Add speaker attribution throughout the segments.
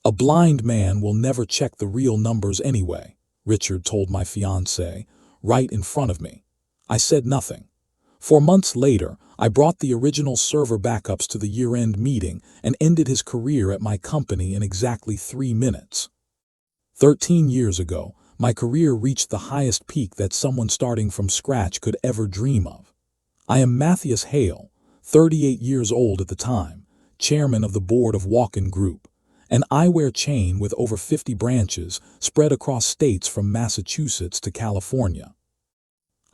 Speaker 1: "A blind man will never check the real numbers anyway," Richard told my fiancée, right in front of me. I said nothing. 4 months later, I brought the original server backups to the year-end meeting and ended his career at my company in exactly 3 minutes. 13 years ago, my career reached the highest peak that someone starting from scratch could ever dream of. I am Matthias Hale, 38 years old at the time, chairman of the board of Walkon Group, an eyewear chain with over 50 branches spread across states from Massachusetts to California.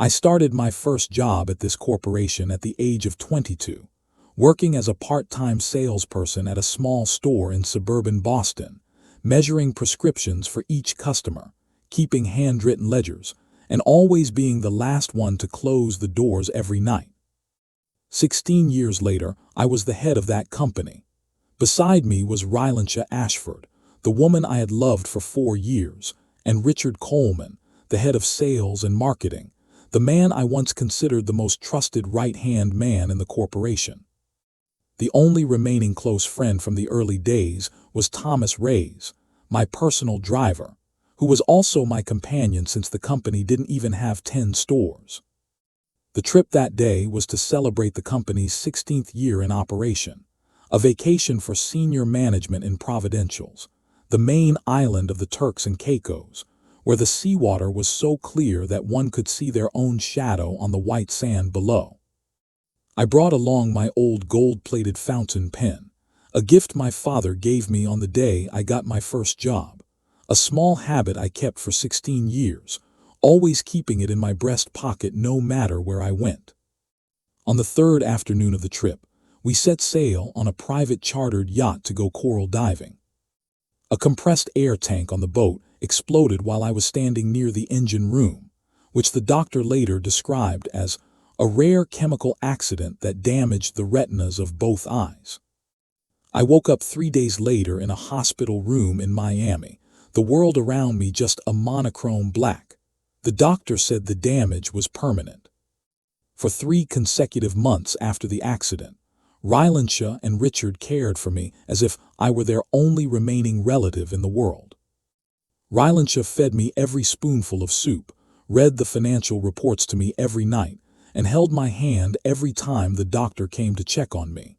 Speaker 1: I started my first job at this corporation at the age of 22, working as a part-time salesperson at a small store in suburban Boston, measuring prescriptions for each customer, keeping handwritten ledgers, and always being the last one to close the doors every night. 16 years later, I was the head of that company. Beside me was Rylantia Ashford, the woman I had loved for 4 years, and Richard Coleman, the head of sales and marketing, the man I once considered the most trusted right-hand man in the corporation. The only remaining close friend from the early days was Thomas Reyes, my personal driver, who was also my companion since the company didn't even have 10 stores. The trip that day was to celebrate the company's 16th year in operation, a vacation for senior management in Providenciales, the main island of the Turks and Caicos, where the seawater was so clear that one could see their own shadow on the white sand below. I brought along my old gold-plated fountain pen, a gift my father gave me on the day I got my first job, a small habit I kept for 16 years, always keeping it in my breast pocket no matter where I went. On the third afternoon of the trip, we set sail on a private chartered yacht to go coral diving. A compressed air tank on the boat exploded while I was standing near the engine room, which the doctor later described as a rare chemical accident that damaged the retinas of both eyes. I woke up 3 days later in a hospital room in Miami, the world around me just a monochrome black. The doctor said the damage was permanent. For 3 consecutive months after the accident, Rylantia and Richard cared for me as if I were their only remaining relative in the world. Rylantia fed me every spoonful of soup, read the financial reports to me every night, and held my hand every time the doctor came to check on me.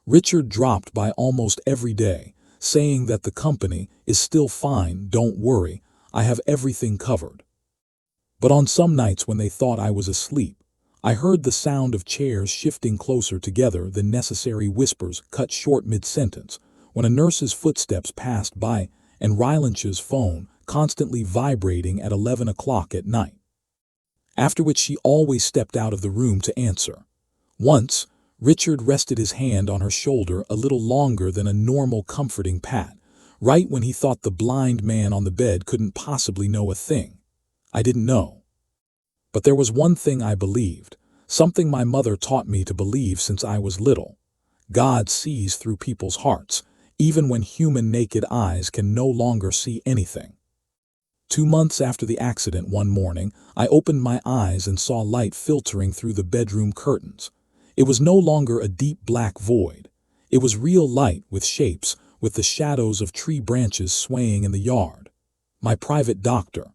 Speaker 1: Richard dropped by almost every day, saying that the company is still fine, don't worry, I have everything covered. But on some nights when they thought I was asleep, I heard the sound of chairs shifting closer together than necessary whispers cut short mid-sentence when a nurse's footsteps passed by and Rylantia's phone constantly vibrating at 11 o'clock at night. After which she always stepped out of the room to answer. Once, Richard rested his hand on her shoulder a little longer than a normal comforting pat, right when he thought the blind man on the bed couldn't possibly know a thing. I didn't know. But there was one thing I believed, something my mother taught me to believe since I was little. God sees through people's hearts, even when human naked eyes can no longer see anything. 2 months after the accident one morning, I opened my eyes and saw light filtering through the bedroom curtains. It was no longer a deep black void. It was real light with shapes, with the shadows of tree branches swaying in the yard. My private doctor,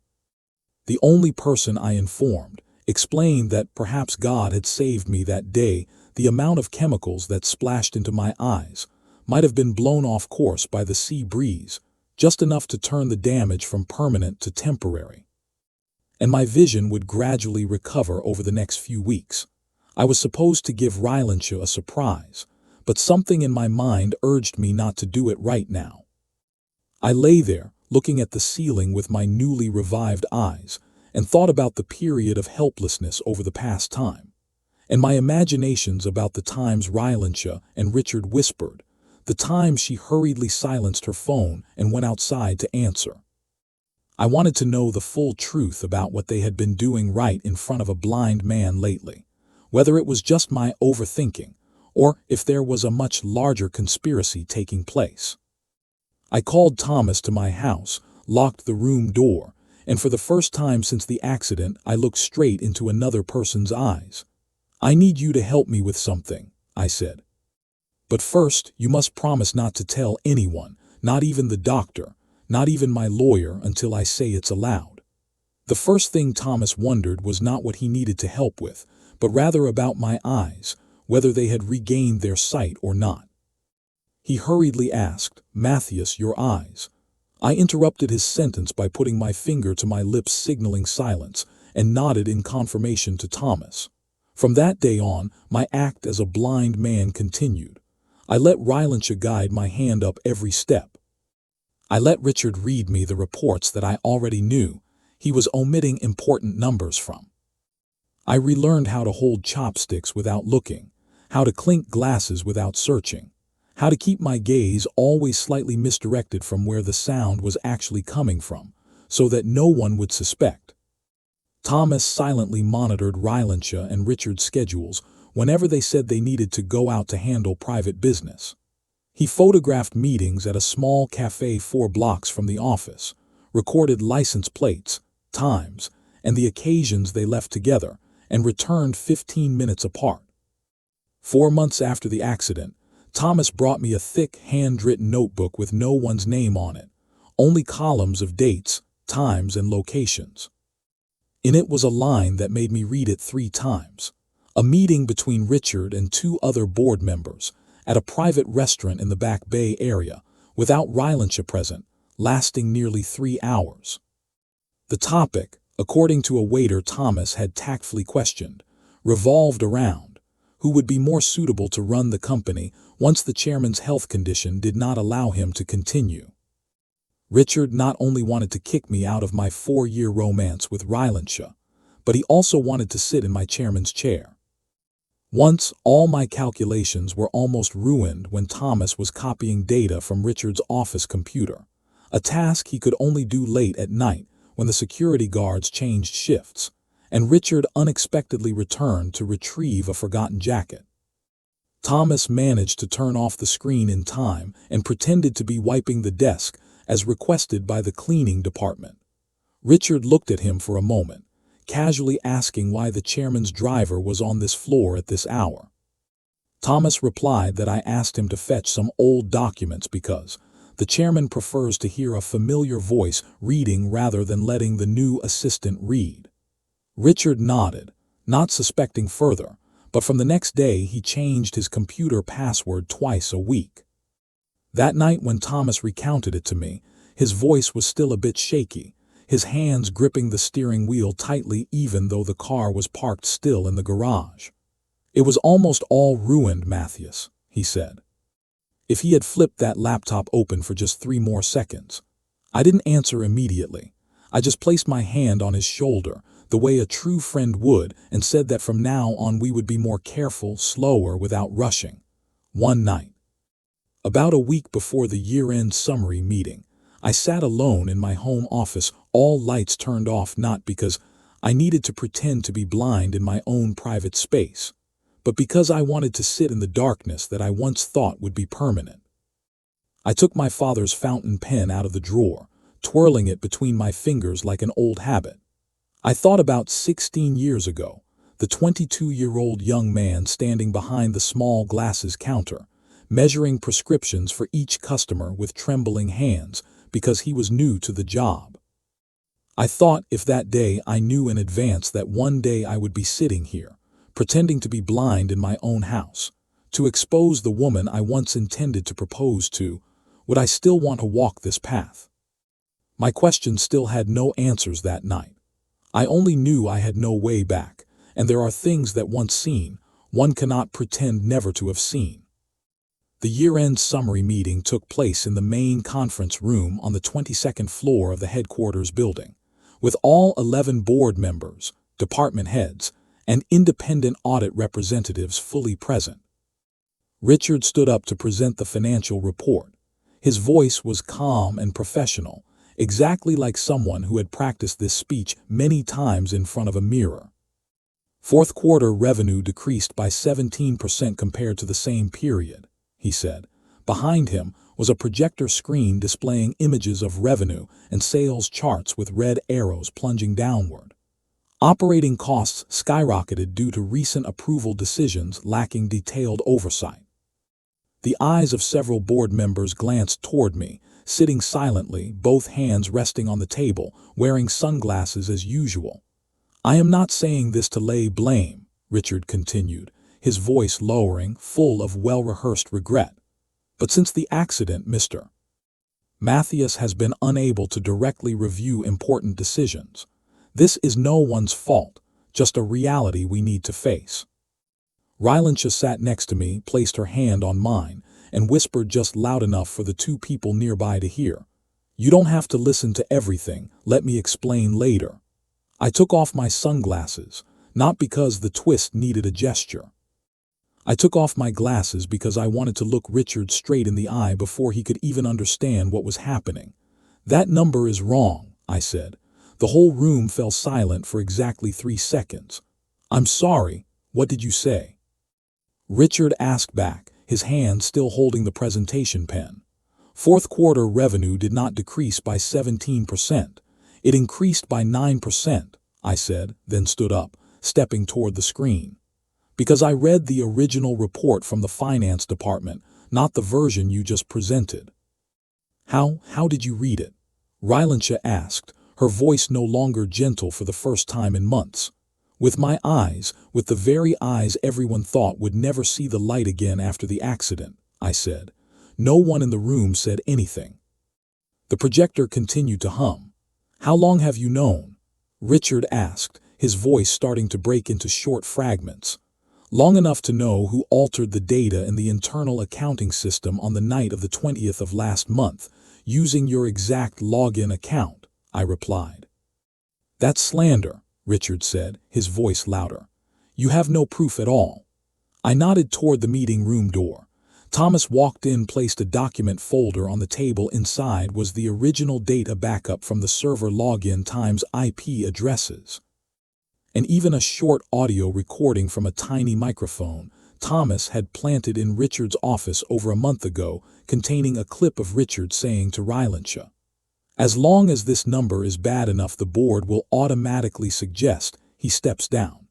Speaker 1: the only person I informed, explained that perhaps God had saved me that day. The amount of chemicals that splashed into my eyes might have been blown off course by the sea breeze, just enough to turn the damage from permanent to temporary. And my vision would gradually recover over the next few weeks. I was supposed to give Rylantia a surprise, but something in my mind urged me not to do it right now. I lay there, looking at the ceiling with my newly revived eyes, and thought about the period of helplessness over the past time, and my imaginations about the times Rylantia and Richard whispered, the times she hurriedly silenced her phone and went outside to answer. I wanted to know the full truth about what they had been doing right in front of a blind man lately, whether it was just my overthinking, or if there was a much larger conspiracy taking place. I called Thomas to my house, locked the room door, and for the first time since the accident, I looked straight into another person's eyes. "I need you to help me with something," I said. "But first, you must promise not to tell anyone, not even the doctor, not even my lawyer until I say it's allowed. The first thing Thomas wondered was not what he needed to help with, but rather about my eyes, whether they had regained their sight or not. He hurriedly asked, "Matthias, your eyes." I interrupted his sentence by putting my finger to my lips signaling silence, and nodded in confirmation to Thomas. From that day on, my act as a blind man continued. I let Rylantia guide my hand up every step. I let Richard read me the reports that I already knew he was omitting important numbers from. I relearned how to hold chopsticks without looking, how to clink glasses without searching, how to keep my gaze always slightly misdirected from where the sound was actually coming from, so that no one would suspect. Thomas silently monitored Rylantia and Richard's schedules whenever they said they needed to go out to handle private business. He photographed meetings at a small cafe 4 blocks from the office, recorded license plates, times, and the occasions they left together, and returned 15 minutes apart. 4 months after the accident, Thomas brought me a thick, handwritten notebook with no one's name on it, only columns of dates, times, and locations. In it was a line that made me read it 3 times. A meeting between Richard and 2 other board members at a private restaurant in the Back Bay area, without Rylantia present, lasting nearly 3 hours. The topic, according to a waiter Thomas had tactfully questioned, revolved around who would be more suitable to run the company once the chairman's health condition did not allow him to continue. Richard not only wanted to kick me out of my 4-year romance with Rylantia, but he also wanted to sit in my chairman's chair. Once, all my calculations were almost ruined when Thomas was copying data from Richard's office computer, a task he could only do late at night when the security guards changed shifts, and Richard unexpectedly returned to retrieve a forgotten jacket. Thomas managed to turn off the screen in time and pretended to be wiping the desk as requested by the cleaning department. Richard looked at him for a moment, casually asking why the chairman's driver was on this floor at this hour. Thomas replied that I asked him to fetch some old documents because the chairman prefers to hear a familiar voice reading rather than letting the new assistant read. Richard nodded, not suspecting further, but from the next day he changed his computer password twice a week. That night when Thomas recounted it to me, his voice was still a bit shaky, his hands gripping the steering wheel tightly even though the car was parked still in the garage. "It was almost all ruined, Matthias," he said. If he had flipped that laptop open for just 3 more seconds. I didn't answer immediately. I just placed my hand on his shoulder, the way a true friend would, and said that from now on we would be more careful, slower, without rushing. One night, about a week before the year-end summary meeting, I sat alone in my home office, all lights turned off, not because I needed to pretend to be blind in my own private space, but because I wanted to sit in the darkness that I once thought would be permanent. I took my father's fountain pen out of the drawer, twirling it between my fingers like an old habit. I thought about 16 years ago, the 22-year-old young man standing behind the small glasses counter, measuring prescriptions for each customer with trembling hands because he was new to the job. I thought if that day I knew in advance that one day I would be sitting here, pretending to be blind in my own house, to expose the woman I once intended to propose to, would I still want to walk this path? My question still had no answers that night. I only knew I had no way back, and there are things that once seen, one cannot pretend never to have seen. The year-end summary meeting took place in the main conference room on the 22nd floor of the headquarters building, with all 11 board members, department heads, and independent audit representatives fully present. Richard stood up to present the financial report. His voice was calm and professional, exactly like someone who had practiced this speech many times in front of a mirror. Fourth quarter revenue decreased by 17% compared to the same period, he said. Behind him was a projector screen displaying images of revenue and sales charts with red arrows plunging downward. Operating costs skyrocketed due to recent approval decisions lacking detailed oversight. The eyes of several board members glanced toward me, sitting silently, both hands resting on the table, wearing sunglasses as usual. "I am not saying this to lay blame," Richard continued, his voice lowering, full of well-rehearsed regret. "But since the accident, Mr. Matthias has been unable to directly review important decisions. This is no one's fault, just a reality we need to face." Rylantia sat next to me, placed her hand on mine, and whispered just loud enough for the two people nearby to hear. "You don't have to listen to everything, let me explain later." I took off my sunglasses, not because the twist needed a gesture. I took off my glasses because I wanted to look Richard straight in the eye before he could even understand what was happening. "That number is wrong," I said. The whole room fell silent for exactly 3 seconds. "I'm sorry, what did you say?" Richard asked back, his hand still holding the presentation pen. "Fourth quarter revenue did not decrease by 17%. It increased by 9%, I said, then stood up, stepping toward the screen. "Because I read the original report from the finance department, not the version you just presented." How did you read it?" Rylantia asked, her voice no longer gentle for the first time in months. "With my eyes, with the very eyes everyone thought would never see the light again after the accident," I said. No one in the room said anything. The projector continued to hum. "How long have you known?" Richard asked, his voice starting to break into short fragments. "Long enough to know who altered the data in the internal accounting system on the night of the 20th of last month, using your exact login account," I replied. "That's slander," Richard said, his voice louder. "You have no proof at all." I nodded toward the meeting room door. Thomas walked in, placed a document folder on the table. Inside was the original data backup from the server login times IP addresses. And even a short audio recording from a tiny microphone Thomas had planted in Richard's office over a month ago, containing a clip of Richard saying to Rylantia, "As long as this number is bad enough, the board will automatically suggest he steps down.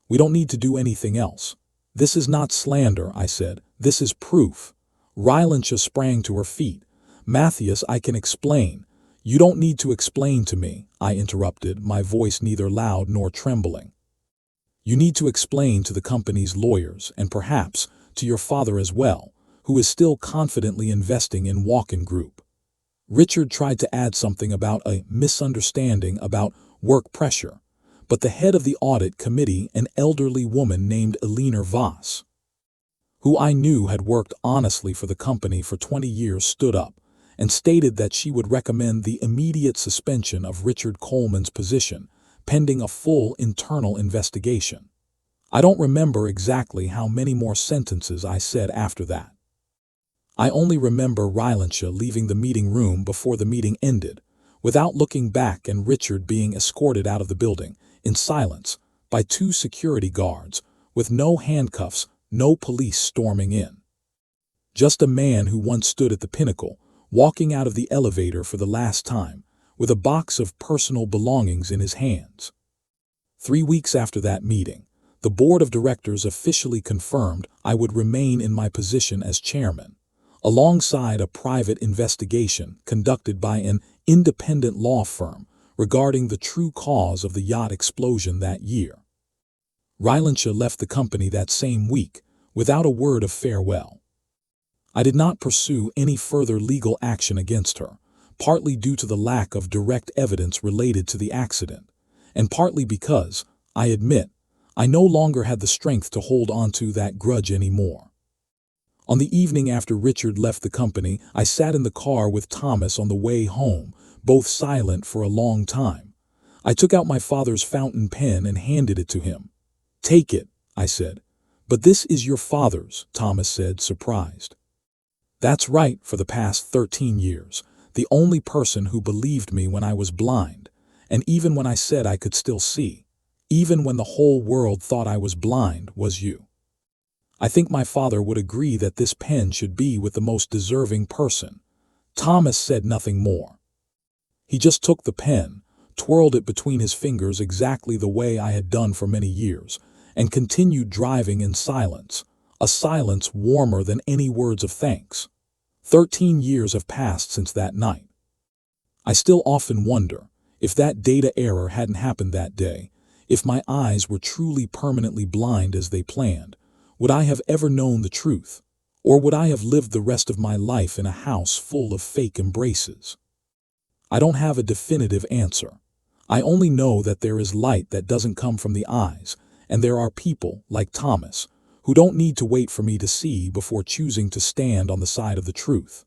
Speaker 1: We don't need to do anything else." "This is not slander," I said. "This is proof." Rylantia sprang to her feet. "Matthias, I can explain." "You don't need to explain to me," I interrupted, my voice neither loud nor trembling. "You need to explain to the company's lawyers, and perhaps to your father as well, who is still confidently investing in Walkon Group." Richard tried to add something about a misunderstanding about work pressure, but the head of the audit committee, an elderly woman named Elena Voss, who I knew had worked honestly for the company for 20 years, stood up and stated that she would recommend the immediate suspension of Richard Coleman's position, pending a full internal investigation. I don't remember exactly how many more sentences I said after that. I only remember Rylantia leaving the meeting room before the meeting ended, without looking back, and Richard being escorted out of the building, in silence, by 2 security guards, with no handcuffs, no police storming in. Just a man who once stood at the pinnacle, walking out of the elevator for the last time, with a box of personal belongings in his hands. 3 weeks after that meeting, the board of directors officially confirmed I would remain in my position as chairman, alongside a private investigation conducted by an independent law firm regarding the true cause of the yacht explosion that year. Rylantia left the company that same week without a word of farewell. I did not pursue any further legal action against her, partly due to the lack of direct evidence related to the accident, and partly because, I admit, I no longer had the strength to hold on to that grudge anymore. On the evening after Richard left the company, I sat in the car with Thomas on the way home, both silent for a long time. I took out my father's fountain pen and handed it to him. "Take it," I said. "But this is your father's," Thomas said, surprised. "That's right, for the past 13 years, the only person who believed me when I was blind, and even when I said I could still see, even when the whole world thought I was blind, was you. I think my father would agree that this pen should be with the most deserving person." Thomas said nothing more. He just took the pen, twirled it between his fingers exactly the way I had done for many years, and continued driving in silence, a silence warmer than any words of thanks. 13 years have passed since that night. I still often wonder, if that data error hadn't happened that day, if my eyes were truly permanently blind as they planned, would I have ever known the truth? Or would I have lived the rest of my life in a house full of fake embraces? I don't have a definitive answer. I only know that there is light that doesn't come from the eyes, and there are people, like Thomas, who don't need to wait for me to see before choosing to stand on the side of the truth.